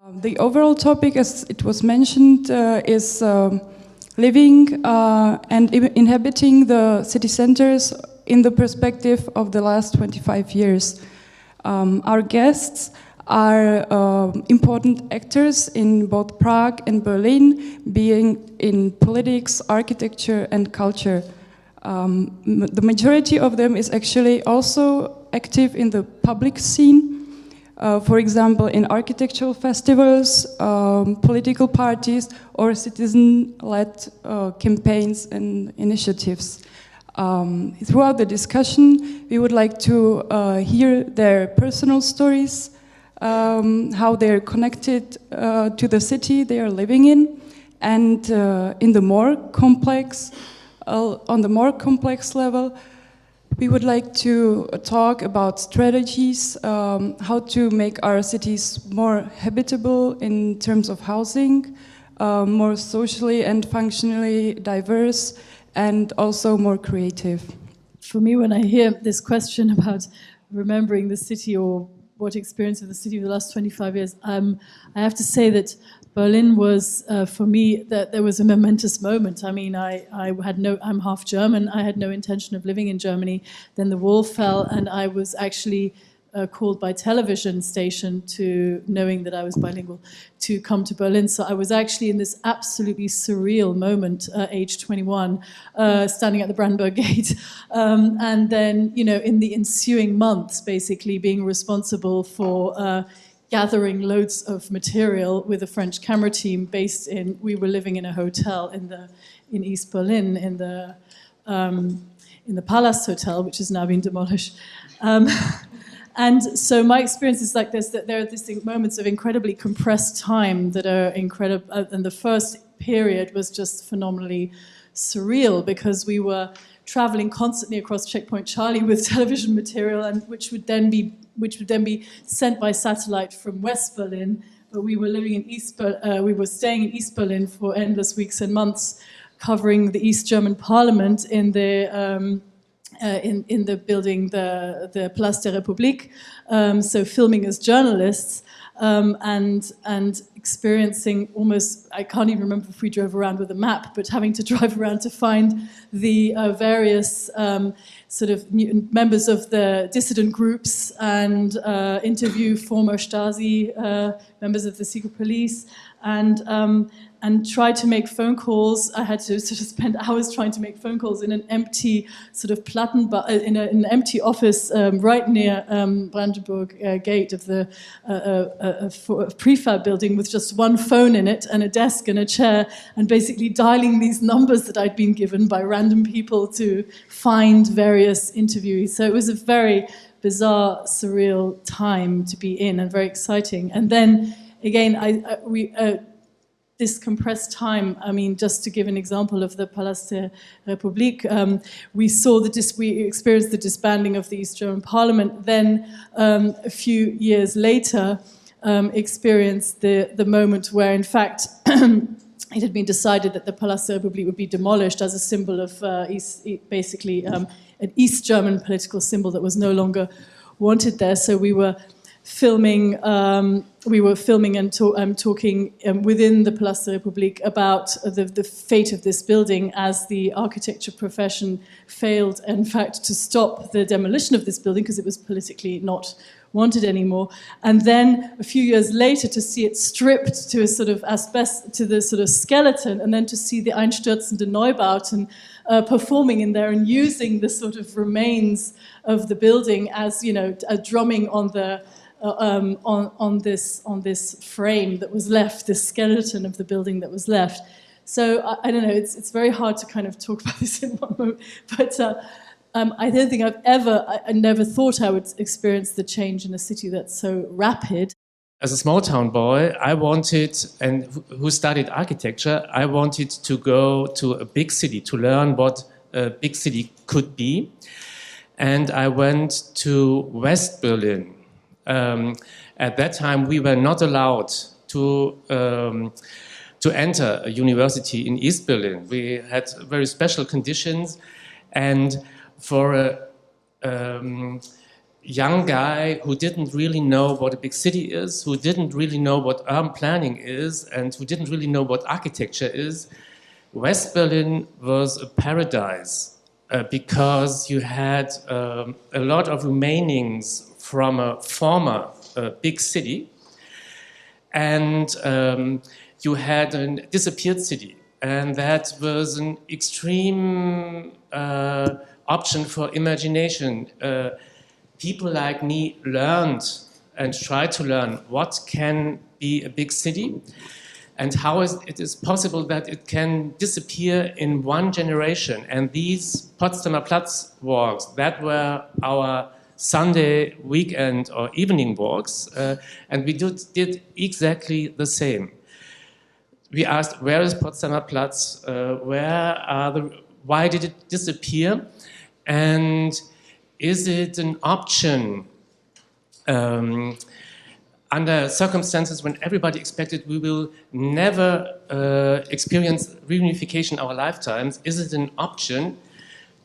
The overall topic, as it was mentioned, is living and inhabiting the city centers in the perspective of the last 25 years. Our guests are important actors in both Prague and Berlin, being in politics, architecture and culture. The majority of them is actually also active in the public scene. For example, in architectural festivals, political parties, or citizen-led campaigns and initiatives. Throughout the discussion, we would like to hear their personal stories, how they're connected to the city they are living in, and on the more complex level, we would like to talk about strategies, how to make our cities more habitable in terms of housing, more socially and functionally diverse, and also more creative. For me, when I hear this question about remembering the city or what experience of the city of the last 25 years, I have to say that Berlin was, for me, that there was a momentous moment. I mean, I'm half German. I had no intention of living in Germany. Then the wall fell, and I was actually called by television station to, knowing that I was bilingual, to come to Berlin. So I was actually in this absolutely surreal moment, age 21, standing at the Brandenburg Gate. And then, in the ensuing months, basically being responsible for gathering loads of material with a French camera team we were living in a hotel in East Berlin, in the Palace Hotel, which has now been demolished. And so my experience is like this, that there are these moments of incredibly compressed time that are incredible. And the first period was just phenomenally surreal because we were traveling constantly across Checkpoint Charlie with television material, and which would then be sent by satellite from West Berlin. But we were living in we were staying in East Berlin for endless weeks and months, covering the East German Parliament in the building, the Place der Republik. So filming as journalists. And experiencing almost, I can't even remember if we drove around with a map, but having to drive around to find the various sort of members of the dissident groups and interview former Stasi members of the secret police and try to make phone calls. I had to sort of spend hours trying to make phone calls in an empty sort of in an empty office right near Brandenburg Gate of the prefab building with just one phone in it and a desk and a chair, and basically dialing these numbers that I'd been given by random people to find various interviewees. So it was a very bizarre, surreal time to be in and very exciting. And then again, this compressed time, I mean, just to give an example of the Palast der Republik, we experienced the disbanding of the East German Parliament. Then a few years later, experienced the moment where, in fact, it had been decided that the Palast der Republik would be demolished as a symbol of basically an East German political symbol that was no longer wanted there. So we were filming and talking within the Place der Republik about the fate of this building as the architecture profession failed, in fact, to stop the demolition of this building because it was politically not wanted anymore. And then a few years later to see it stripped to a sort of to the sort of skeleton, and then to see the einstürzende Neubauten performing in there and using the sort of remains of the building as, a drumming on the on this frame that was left, this skeleton of the building that was left. So I don't know. It's very hard to kind of talk about this in one moment, but I don't think I never thought I would experience the change in a city that's so rapid. As a small town boy, I wanted, and who studied architecture, I wanted to go to a big city to learn what a big city could be, and I went to West Berlin. At that time, we were not allowed to enter a university in East Berlin. We had very special conditions, and for a young guy who didn't really know what a big city is, who didn't really know what urban planning is, and who didn't really know what architecture is, West Berlin was a paradise because you had a lot of remainings from a former big city, and you had a disappeared city, and that was an extreme option for imagination. People like me learned and tried to learn what can be a big city and how it is possible that it can disappear in one generation. And these Potsdamer Platz walks, that were our Sunday, weekend or evening walks, and we did exactly the same. We asked, where is Potsdamer Platz? Why did it disappear? And is it an option under circumstances when everybody expected we will never experience reunification in our lifetimes? Is it an option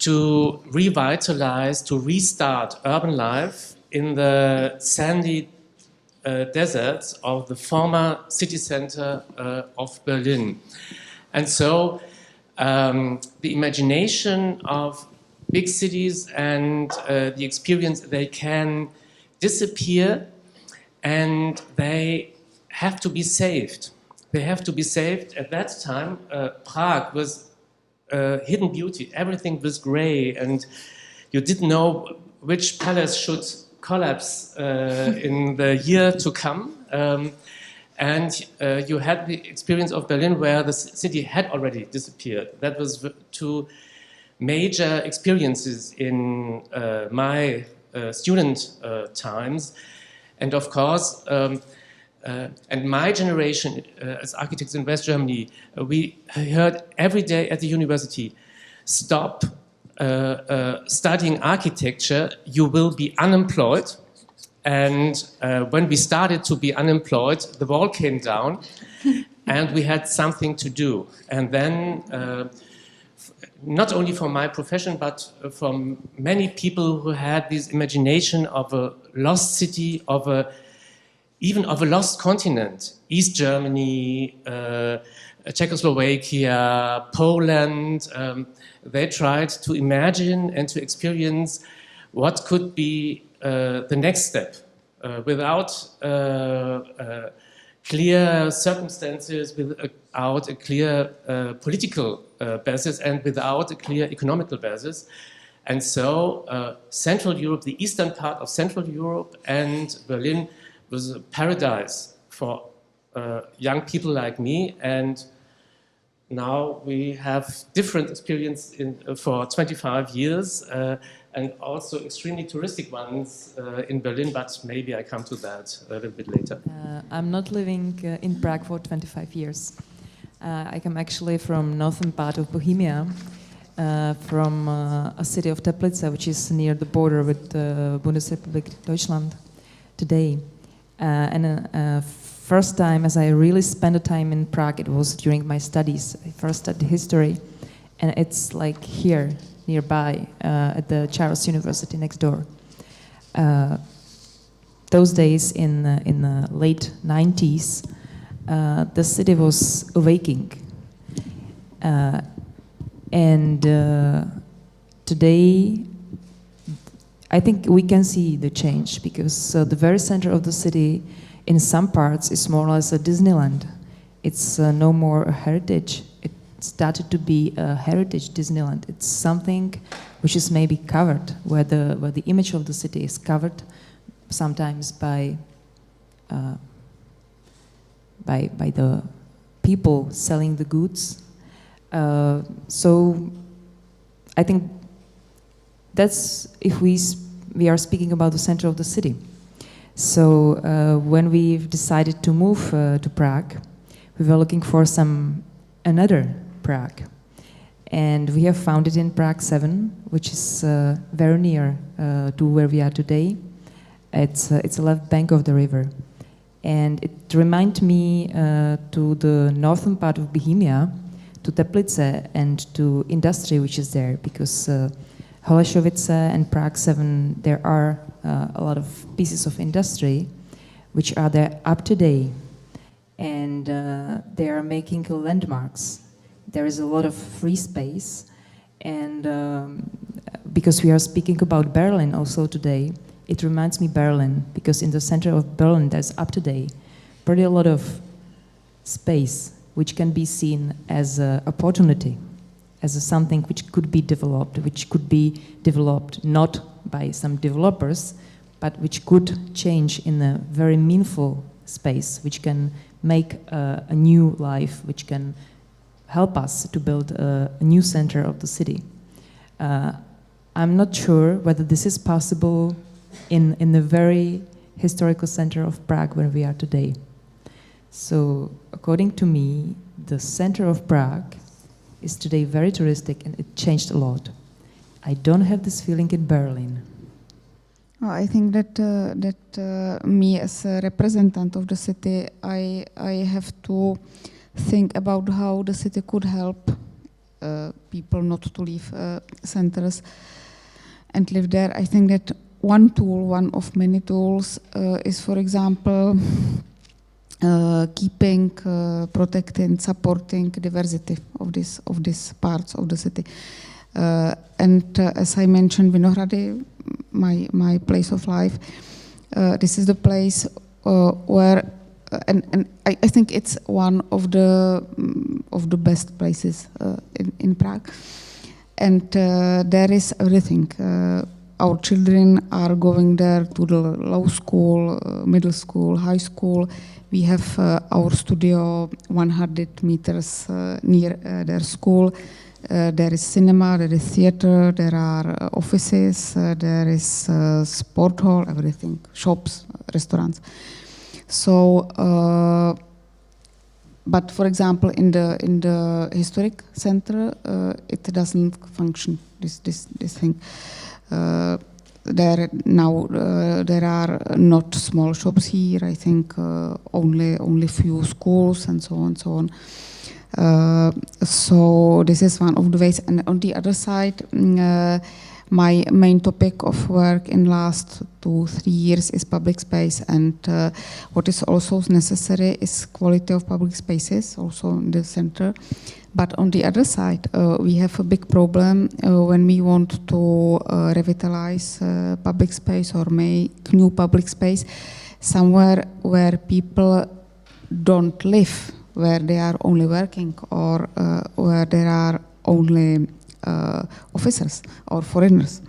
to revitalize, to restart urban life in the sandy deserts of the former city center of Berlin? And so the imagination of big cities and the experience, they can disappear and they have to be saved. They have to be saved. At that time, Prague was hidden beauty. Everything was gray and you didn't know which palace should collapse in the year to come. And you had the experience of Berlin where the city had already disappeared. That was two major experiences in my student times. And of course, and my generation as architects in West Germany, we heard every day at the university, stop studying architecture, you will be unemployed. And when we started to be unemployed, the wall came down and we had something to do. And then not only for my profession, but from many people who had this imagination of a lost city, even of a lost continent, East Germany, Czechoslovakia, Poland. They tried to imagine and to experience what could be the next step without clear circumstances, without a clear political basis and without a clear economical basis. And so Central Europe, the eastern part of Central Europe and Berlin was a paradise for young people like me. And now we have different experience for 25 years and also extremely touristic ones in Berlin, but maybe I come to that a little bit later. I'm not living in Prague for 25 years. I come actually from northern part of Bohemia, from a city of Teplice, which is near the border with Bundesrepublik Deutschland today. First time as I really spent a time in Prague, it was during my studies. I first studied history, and it's like here, nearby, at the Charles University next door. Those days in the late 90s, the city was awakening. And today, I think we can see the change because the very center of the city in some parts is more or less a Disneyland. It's no more a heritage. It started to be a heritage Disneyland. It's something which is maybe covered, where the image of the city is covered sometimes by the people selling the goods. So I think that's if we are speaking about the center of the city. So when we've decided to move to Prague, we were looking for another Prague. And we have found it in Prague 7, which is very near to where we are today. It's a left bank of the river. And it reminds me to the northern part of Bohemia, to Teplice and to industry which is there, because Holešovice and Prague 7, there are a lot of pieces of industry which are there up to date, and they are making landmarks. There is a lot of free space, and because we are speaking about Berlin also today, it reminds me Berlin, because in the center of Berlin there's up to date pretty a lot of space which can be seen as an opportunity, as something which could be developed not by some developers, but which could change in a very meaningful space, which can make a new life, which can help us to build a new center of the city. I'm not sure whether this is possible in the very historical center of Prague where we are today. So, according to me, the center of Prague is today very touristic, and it changed a lot. I don't have this feeling in Berlin. Well, I think that me as a representative of the city, I have to think about how the city could help people not to leave centers and live there. I think that one tool, one of many tools, is, for example, keeping, protecting, supporting diversity of these parts of the city. And as I mentioned, Vinohrady, my place of life, this is the place where, and I think it's one of the best places in Prague. And there is everything. Our children are going there to the low school, middle school, high school. We have our studio 100 meters near their school. There is cinema, there is theater, there are offices, there is sport hall, everything, shops, restaurants. So, but for example, in the historic center, it doesn't function. This thing. There are not small shops here. I think only few schools and so on. So this is one of the ways. And on the other side, my main topic of work in last 2-3 years is public space, and what is also necessary is quality of public spaces, also in the center. But on the other side, we have a big problem when we want to revitalize public space or make new public space somewhere where people don't live, where they are only working, or where there are only officers or foreigners.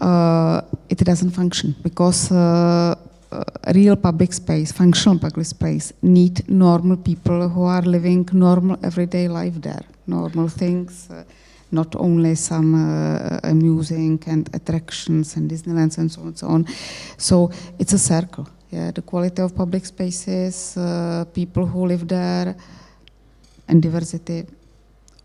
It doesn't function because real public space, functional public space, need normal people who are living normal everyday life there. Normal things, not only some amusing and attractions and Disneylands and so on and so on. So it's a circle. Yeah, the quality of public spaces, people who live there, and diversity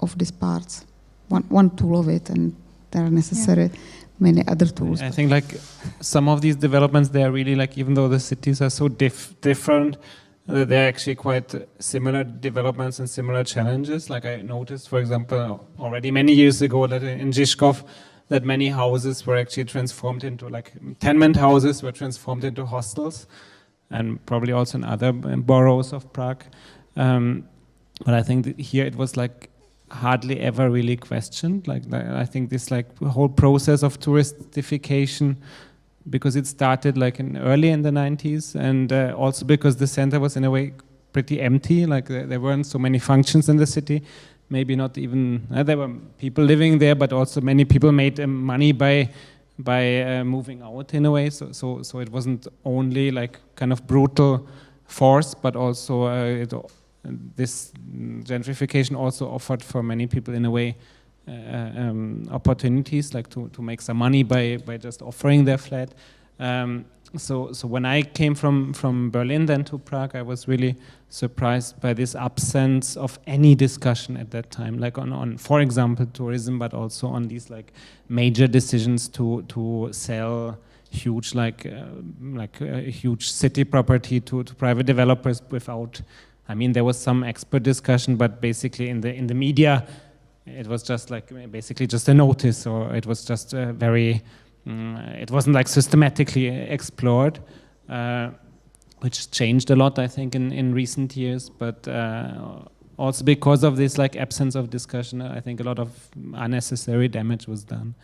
of these parts. One tool of it, and there are necessary many other tools. I think like some of these developments, they are really like, even though the cities are so different, they're actually quite similar developments and similar challenges. Like I noticed, for example, already many years ago that in Žižkov, that many houses were actually transformed into, like, tenement houses were transformed into hostels, and probably also in other boroughs of Prague. But I think that here it was like hardly ever really questioned. Like I think this like whole process of touristification, because it started like early in the 90s, and also because the center was in a way pretty empty. Like there weren't so many functions in the city. Maybe not even there were people living there, but also many people made money by moving out in a way. So it wasn't only like kind of brutal force, but also this gentrification also offered for many people in a way opportunities, like to make some money by just offering their flat. So when I came from Berlin then to Prague, I was really surprised by this absence of any discussion at that time, like on for example tourism, but also on these like major decisions to sell huge huge city property to private developers without. I mean, there was some expert discussion, but basically in the media, it was just like basically just a notice, or it was just very it wasn't like systematically explored, which changed a lot, I think, in recent years. But also because of this like absence of discussion, I think a lot of unnecessary damage was done.